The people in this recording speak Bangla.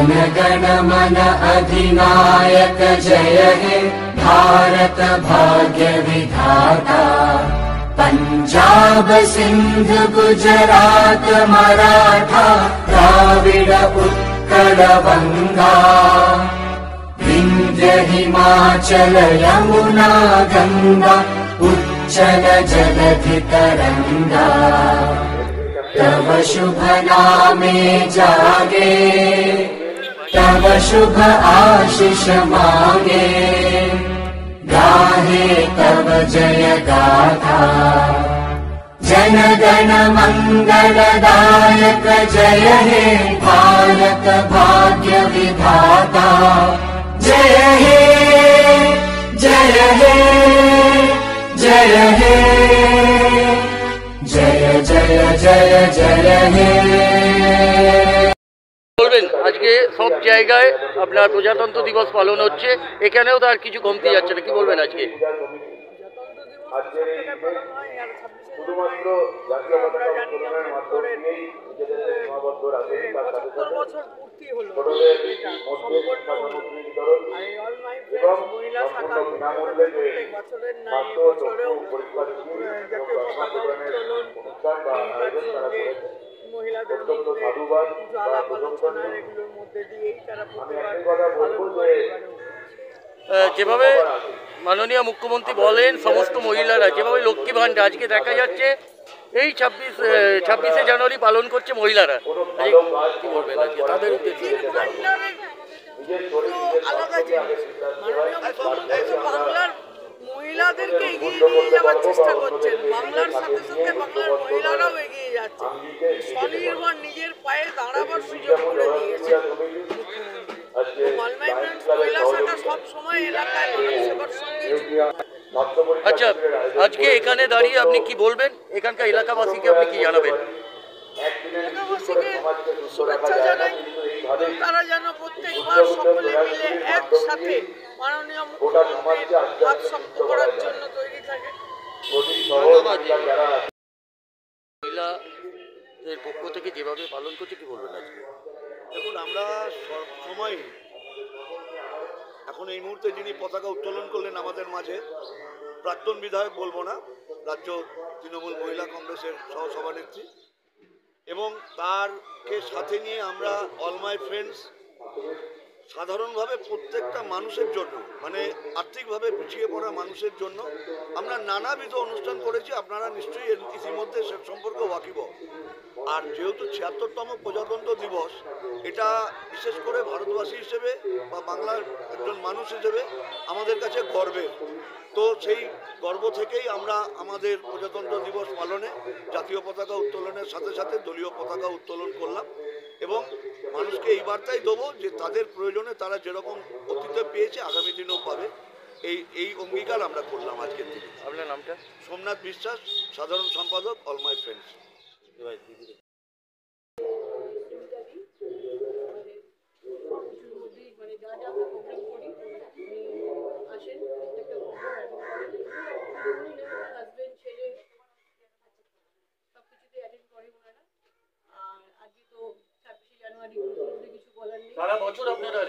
जन गण मन अधिनायक जय हे भारत भाग्य विधाता। पंजाब सिंध गुजरात मराठा द्राविड उत्कल बंगा, विंध्य हिमाचल यमुना गंगा उच्चल जलधि तरंगा। तव शुभ नामे जागे, तव शुभ आशीष मांगे, गाहे तव जय गाथा। जन गण मंगलदायक जय हे भारत भाग्य विधाता। जय हे जय हे जय हे जय जय जय जय हे। বলবেন আজকে সব জায়গায় আপনার প্রজাতন্ত্র দিবস পালন হচ্ছে, এখানেও তো আর কিছু কমতি যাচ্ছে না, কি বলবেন আজকে? শুধুমাত্র জাতীয় পতাকা উত্তোলনের মাধ্যমে নিজেদের সীমাবদ্ধ রাখেনি, তার সাথে সাথে ছোটদের মধ্যে সামগ্রী বিতরণ এবং সম্পূর্ণ বিনামূল্যে যে স্বাস্থ্য ও চক্ষু পরীক্ষা শিবির এবং স্বাস্থ্যকরণের অনুষ্ঠান বা আয়োজন তারা করেছে। অত্যন্ত সাধুবাদ বা প্রশংসনীয়। আমি একটি কথা বলবো যে যেভাবে মাননীয় মুখ্যমন্ত্রী বলেন সমস্ত মহিলারা যেভাবে লক্ষ্মী ভাণ্ডার আজকে দেখা যাচ্ছে এই 26শে জানুয়ারি পালন করছে মহিলারা, কি বলবেন আজকে তাদের উদ্দেশ্যে? বাংলার মহিলাদেরকে এগিয়ে নিয়ে যাওয়ার চেষ্টা করছেন, বাংলার সাথে সাথে বাংলার মহিলারাও এগিয়ে যাচ্ছে, স্বনির্ভর নিজের পায়ে দাঁড়াবার সুযোগ করে দিয়েছে। আচ্ছা, আজকে এখানে দাঁড়িয়ে আপনি কি বলবেন, এখানকার এলাকাবাসীকে আপনি কি জানাবেন? এলাকাবাসীকে শুভেচ্ছা জানাই, তারা যেন প্রত্যেকবার সকলে মিলে একসাথে মাননীয় মুখ্যমন্ত্রীর হাত শক্ত করার জন্য তৈরি থাকে। মহিলাদের পক্ষ থেকে যেভাবে পালন করছে কি বলবেন আজকে? দেখুন, আমরা সবসময় এখন এই মুহূর্তে যিনি পতাকা উত্তোলন করলেন আমাদের মাঝে, প্রাক্তন বিধায়ক বলবো না, রাজ্য তৃণমূল মহিলা কংগ্রেসের সহসভানেত্রী, এবং তারকে সাথে নিয়ে আমরা অল মাই ফ্রেন্ডস সাধারণভাবে প্রত্যেকটা মানুষের জন্য, মানে আর্থিকভাবে পিছিয়ে পড়া মানুষের জন্য আমরা নানাবিধ অনুষ্ঠান করেছি। আপনারা নিশ্চয়ই ইতিমধ্যে সে সম্পর্কে ওয়াকিব। আর যেহেতু ৭৬তম প্রজাতন্ত্র দিবস, এটা বিশেষ করে ভারতবাসী হিসেবে বা বাংলার একজন মানুষ হিসেবে আমাদের কাছে গর্বের। তো সেই গর্ব থেকেই আমরা আমাদের প্রজাতন্ত্র দিবস পালনে জাতীয় পতাকা উত্তোলনের সাথে সাথে দলীয় পতাকা উত্তোলন করলাম, এবং মানুষকে এই বার্তাই দেবো যে তাদের প্রয়োজনে তারা যেরকম অতীতে পেয়েছে আগামী দিনেও পাবে, এই অঙ্গীকার আমরা করলাম আজকের দিনে। আপনার নামটা? সোমনাথ বিশ্বাস, সাধারণ সম্পাদক, অল মাই ফ্রেন্ডস। সারা বছর আপনারা